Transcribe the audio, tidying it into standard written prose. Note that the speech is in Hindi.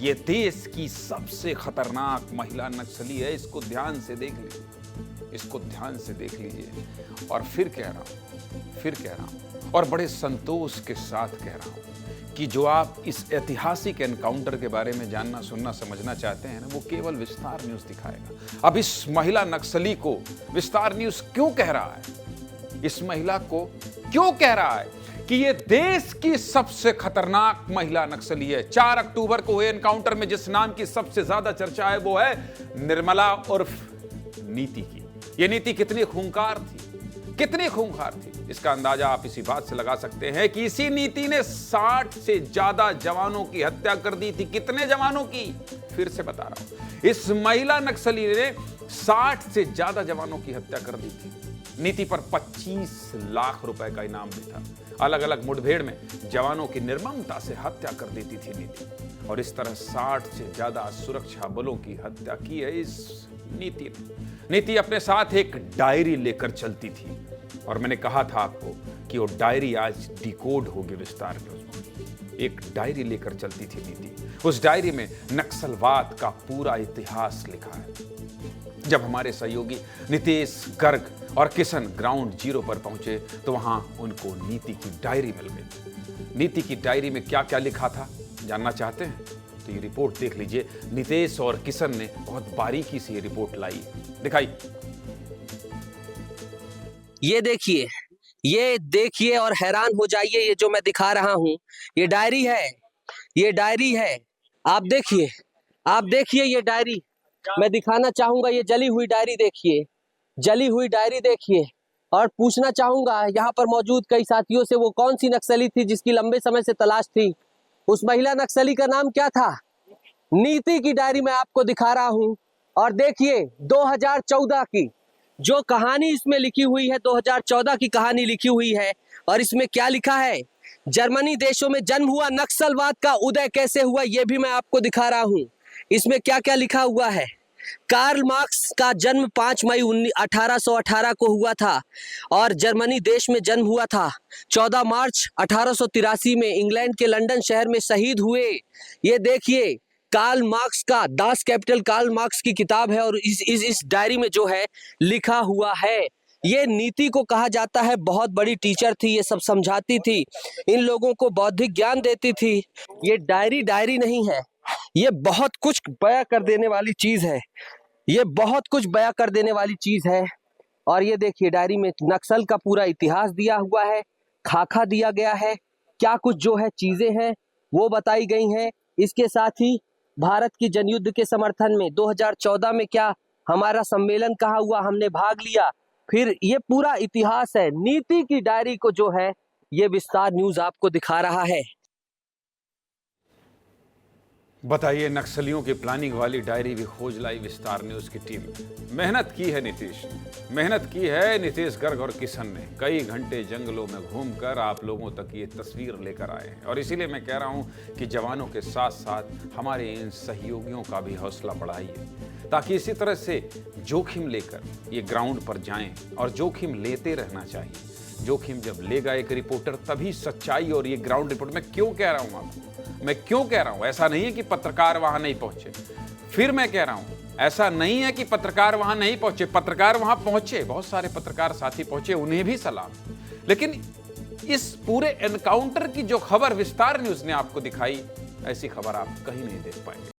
ये देश की सबसे खतरनाक महिला नक्सली है। इसको ध्यान से देख लीजिए, इसको ध्यान से देख लीजिए। और फिर कह रहा हूं और बड़े संतोष के साथ कह रहा हूं कि जो आप इस ऐतिहासिक एनकाउंटर के बारे में जानना, सुनना, समझना चाहते हैं ना, वो केवल विस्तार न्यूज दिखाएगा। अब इस महिला नक्सली को विस्तार न्यूज क्यों कह रहा है, इस महिला को क्यों कह रहा है कि ये देश की सबसे खतरनाक महिला नक्सली है। 4 अक्टूबर को हुए एनकाउंटर में जिस नाम की सबसे ज्यादा चर्चा है वो है निर्मला उर्फ नीति की। ये नीति कितनी खूंखार थी, कितनी खूंखार थी, इसका अंदाजा आप इसी बात से लगा सकते हैं कि इसी नीति ने 60 से ज्यादा जवानों की हत्या कर दी थी। कितने जवानों की, फिर से बता रहा हूं, इस महिला नक्सली ने 60 से ज्यादा जवानों की हत्या कर दी थी। नीति पर 25 लाख रुपए का इनाम भी था। अलग अलग मुठभेड़ में जवानों की निर्ममता से हत्या कर देती थी नीति, और इस तरह 60 से ज्यादा सुरक्षा बलों की हत्या की है इस नीति ने। नीति अपने साथ एक डायरी लेकर चलती थी, और मैंने कहा था आपको कि वो डायरी आज डिकोड होगी विस्तार न्यूज़। एक डायरी लेकर चलती थी नीति। उस डायरी में नक्सलवाद का पूरा इतिहास लिखा है। जब हमारे सहयोगी नितेश गर्ग और किशन ग्राउंड जीरो पर पहुंचे तो वहां उनको नीति की डायरी मिल गई। नीति की डायरी में क्या क्या लिखा था जानना चाहते हैं तो ये रिपोर्ट देख लीजिए। नितेश और किशन ने बहुत बारीकी से ये रिपोर्ट लाई, दिखाई। ये देखिए और हैरान हो जाइए। ये जो मैं दिखा रहा हूं ये डायरी है, ये डायरी है। आप देखिए ये डायरी मैं दिखाना चाहूंगा। ये जली हुई डायरी देखिए, जली हुई डायरी देखिए। और पूछना चाहूंगा यहाँ पर मौजूद कई साथियों से, वो कौन सी नक्सली थी जिसकी लंबे समय से तलाश थी। उस महिला नक्सली का नाम क्या था? नीति की डायरी मैं आपको दिखा रहा हूं। और देखिए 2014 की जो कहानी इसमें लिखी हुई है, 2014 की कहानी लिखी हुई है। और इसमें क्या लिखा है? जर्मनी देशों में जन्म हुआ नक्सलवाद का उदय कैसे हुआ, यह भी मैं आपको दिखा रहा हूं। इसमें क्या क्या लिखा हुआ है? कार्ल मार्क्स का जन्म 5 मई 1818 को हुआ था और जर्मनी देश में जन्म हुआ था। 14 मार्च 1883 में इंग्लैंड के लंदन शहर में शहीद हुए। ये देखिए कार्ल मार्क्स का दास कैपिटल कार्ल मार्क्स की किताब है, और इस डायरी में जो है लिखा हुआ है। ये नीति को कहा जाता है बहुत बड़ी टीचर थी, ये सब समझाती थी, इन लोगों को बौद्धिक ज्ञान देती थी। ये डायरी नहीं है, ये बहुत कुछ बयां कर देने वाली चीज है, ये बहुत कुछ बयां कर देने वाली चीज है। और ये देखिए डायरी में नक्सल का पूरा इतिहास दिया हुआ है, खाका दिया गया है, क्या कुछ जो है चीजें हैं वो बताई गई हैं। इसके साथ ही भारत की जनयुद्ध के समर्थन में 2014 में क्या हमारा सम्मेलन कहाँ हुआ, हमने भाग लिया, फिर ये पूरा इतिहास है। नीति की डायरी को जो है ये विस्तार न्यूज आपको दिखा रहा है। बताइए, नक्सलियों की प्लानिंग वाली डायरी भी खोज लाई विस्तार न्यूज की टीम ने। मेहनत की है नीतीश ने, मेहनत की है नितेश गर्ग और किशन ने। कई घंटे जंगलों में घूमकर आप लोगों तक ये तस्वीर लेकर आए हैं, और इसीलिए मैं कह रहा हूं कि जवानों के साथ साथ हमारे इन सहयोगियों का भी हौसला बढ़ाइए, ताकि इसी तरह से जोखिम लेकर ये ग्राउंड पर जाएं। और जोखिम लेते रहना चाहिए। जोखिम जब लेगा एक रिपोर्टर तभी सच्चाई और ये ग्राउंड रिपोर्ट। मैं क्यों कह रहा हूं आपको, मैं क्यों कह रहा हूं? ऐसा नहीं है कि पत्रकार वहां नहीं पहुंचे। फिर मैं कह रहा हूं, ऐसा नहीं है कि पत्रकार वहां नहीं पहुंचे। पत्रकार वहां पहुंचे, बहुत सारे पत्रकार साथी पहुंचे, उन्हें भी सलाम। लेकिन इस पूरे एनकाउंटर की जो खबर विस्तार न्यूज ने आपको दिखाई, ऐसी खबर आप कहीं नहीं देख पाएंगे।